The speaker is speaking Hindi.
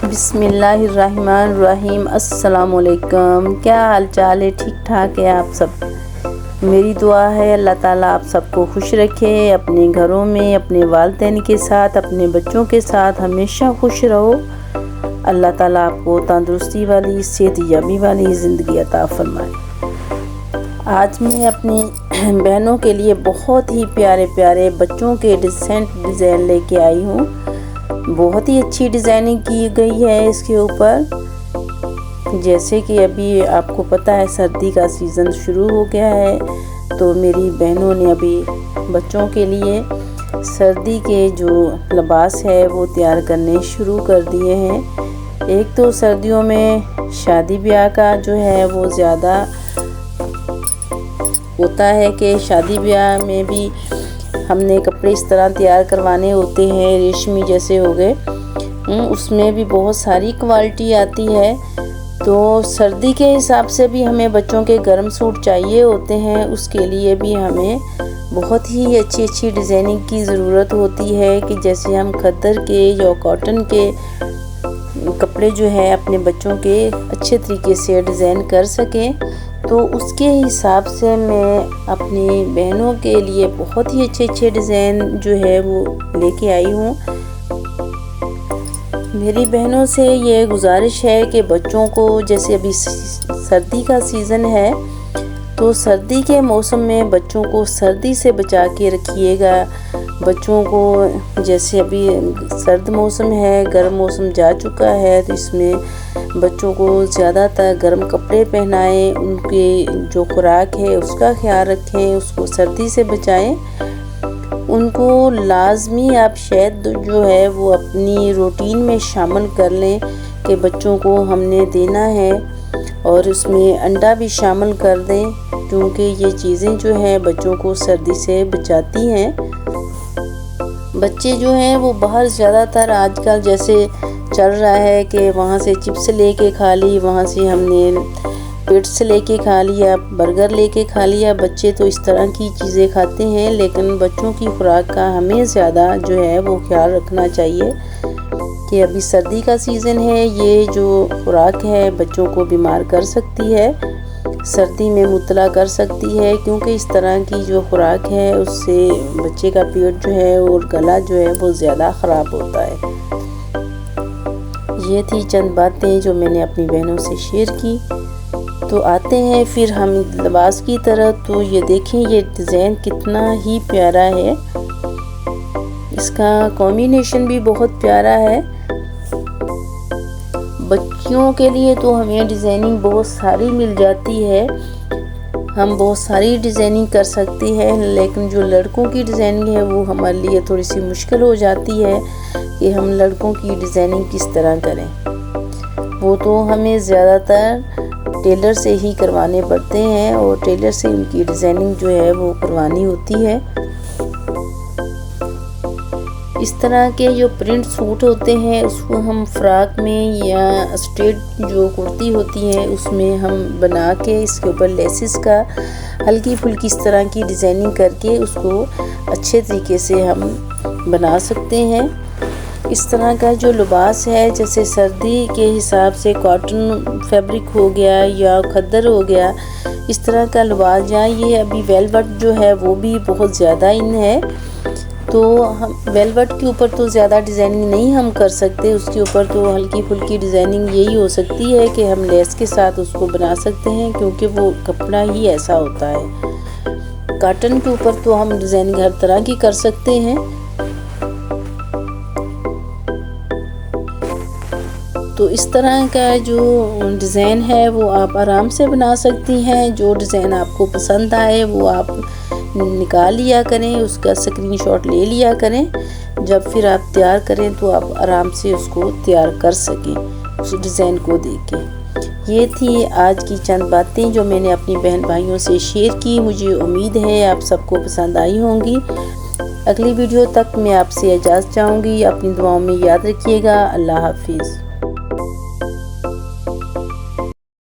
बिस्मिल्लाहिर्रहमानिर्रहीम। अस्सलामुअलैकुम। क्या हाल चाल है? ठीक ठाक है आप सब? मेरी दुआ है अल्लाह ताला आप सबको खुश रखे, अपने घरों में, अपने वालिदैन के साथ, अपने बच्चों के साथ हमेशा खुश रहो। अल्लाह ताला आपको तंदुरुस्ती वाली, सेहतयाबी वाली ज़िंदगी अता फरमाए। आज मैं अपनी बहनों के लिए बहुत ही प्यारे प्यारे बच्चों के डिसेंट डिज़ाइन लेके आई हूँ। बहुत ही अच्छी डिज़ाइनिंग की गई है इसके ऊपर। जैसे कि अभी आपको पता है सर्दी का सीज़न शुरू हो गया है, तो मेरी बहनों ने अभी बच्चों के लिए सर्दी के जो लिबास है वो तैयार करने शुरू कर दिए हैं। एक तो सर्दियों में शादी ब्याह का जो है वो ज़्यादा होता है कि शादी ब्याह में भी हमने कपड़े इस तरह तैयार करवाने होते हैं, रेशमी जैसे हो गए, उसमें भी बहुत सारी क्वालिटी आती है। तो सर्दी के हिसाब से भी हमें बच्चों के गर्म सूट चाहिए होते हैं, उसके लिए भी हमें बहुत ही अच्छी अच्छी डिज़ाइनिंग की ज़रूरत होती है कि जैसे हम खद्दर के या कॉटन के कपड़े जो है अपने बच्चों के अच्छे तरीके से डिज़ाइन कर सकें। तो उसके हिसाब से मैं अपनी बहनों के लिए बहुत ही अच्छे अच्छे डिज़ाइन जो है वो लेके आई हूँ। मेरी बहनों से ये गुजारिश है कि बच्चों को, जैसे अभी सर्दी का सीज़न है, तो सर्दी के मौसम में बच्चों को सर्दी से बचा के रखिएगा। बच्चों को जैसे अभी सर्द मौसम है, गर्म मौसम जा चुका है, तो इसमें बच्चों को ज़्यादातर गर्म कपड़े पहनाएं, उनके जो खुराक है उसका ख्याल रखें, उसको सर्दी से बचाएं। उनको लाजमी आप शहद जो है वो अपनी रूटीन में शामिल कर लें कि बच्चों को हमने देना है, और उसमें अंडा भी शामिल कर दें, क्योंकि ये चीज़ें जो हैं बच्चों को सर्दी से बचाती हैं। बच्चे जो हैं वो बाहर ज़्यादातर आजकल जैसे चल रहा है कि वहाँ से चिप्स लेके खा ली, वहाँ से हमने पेट्स लेके खा लिया, बर्गर लेके खा लिया। बच्चे तो इस तरह की चीज़ें खाते हैं, लेकिन बच्चों की खुराक का हमें ज़्यादा जो है वो ख्याल रखना चाहिए कि अभी सर्दी का सीज़न है, ये जो खुराक है बच्चों को बीमार कर सकती है, सर्दी में मुब्तला कर सकती है, क्योंकि इस तरह की जो खुराक है उससे बच्चे का पेट जो है और गला जो है वो ज़्यादा ख़राब होता है। ये थी चंद बातें जो मैंने अपनी बहनों से शेयर की। तो आते हैं फिर हम लिबास की तरफ। तो ये देखें, ये डिज़ाइन कितना ही प्यारा है, इसका कॉम्बिनेशन भी बहुत प्यारा है। बच्चियों के लिए तो हमें डिज़ाइनिंग बहुत सारी मिल जाती है, हम बहुत सारी डिज़ाइनिंग कर सकते हैं, लेकिन जो लड़कों की डिज़ाइनिंग है वो हमारे लिए थोड़ी सी मुश्किल हो जाती है कि हम लड़कों की डिज़ाइनिंग किस तरह करें। वो तो हमें ज़्यादातर टेलर से ही करवाने पड़ते हैं, और टेलर से उनकी डिज़ाइनिंग जो है वो करवानी होती है। इस तरह के जो प्रिंट सूट होते हैं उसको हम फ्रॉक में या स्ट्रेट जो कुर्ती होती है उसमें हम बना के इसके ऊपर लेसिस का हल्की फुल्की इस तरह की डिज़ाइनिंग करके उसको अच्छे तरीके से हम बना सकते हैं। इस तरह का जो लिबास है, जैसे सर्दी के हिसाब से कॉटन फैब्रिक हो गया या खद्दर हो गया, इस तरह का लिबास, या ये अभी वेलवेट जो है वो भी बहुत ज़्यादा इन है, तो हम वेलवेट के ऊपर तो ज़्यादा डिज़ाइनिंग नहीं हम कर सकते, उसके ऊपर तो हल्की फुल्की डिज़ाइनिंग यही हो सकती है कि हम लेस के साथ उसको बना सकते हैं, क्योंकि वो कपड़ा ही ऐसा होता है। कॉटन के ऊपर तो हम डिज़ाइनिंग हर तरह की कर सकते हैं। तो इस तरह का जो डिज़ाइन है वो आप आराम से बना सकती हैं। जो डिज़ाइन आपको पसंद आए वो आप निकाल लिया करें, उसका स्क्रीनशॉट ले लिया करें। जब फिर आप तैयार करें तो आप आराम से उसको तैयार कर सकें उस डिज़ाइन को देख के। ये थी आज की चंद बातें जो मैंने अपनी बहन भाइयों से शेयर की। मुझे उम्मीद है आप सबको पसंद आई होंगी। अगली वीडियो तक मैं आपसे इजाज़त चाहूँगी। अपनी दुआओं में याद रखिएगा। अल्लाह हाफिज़।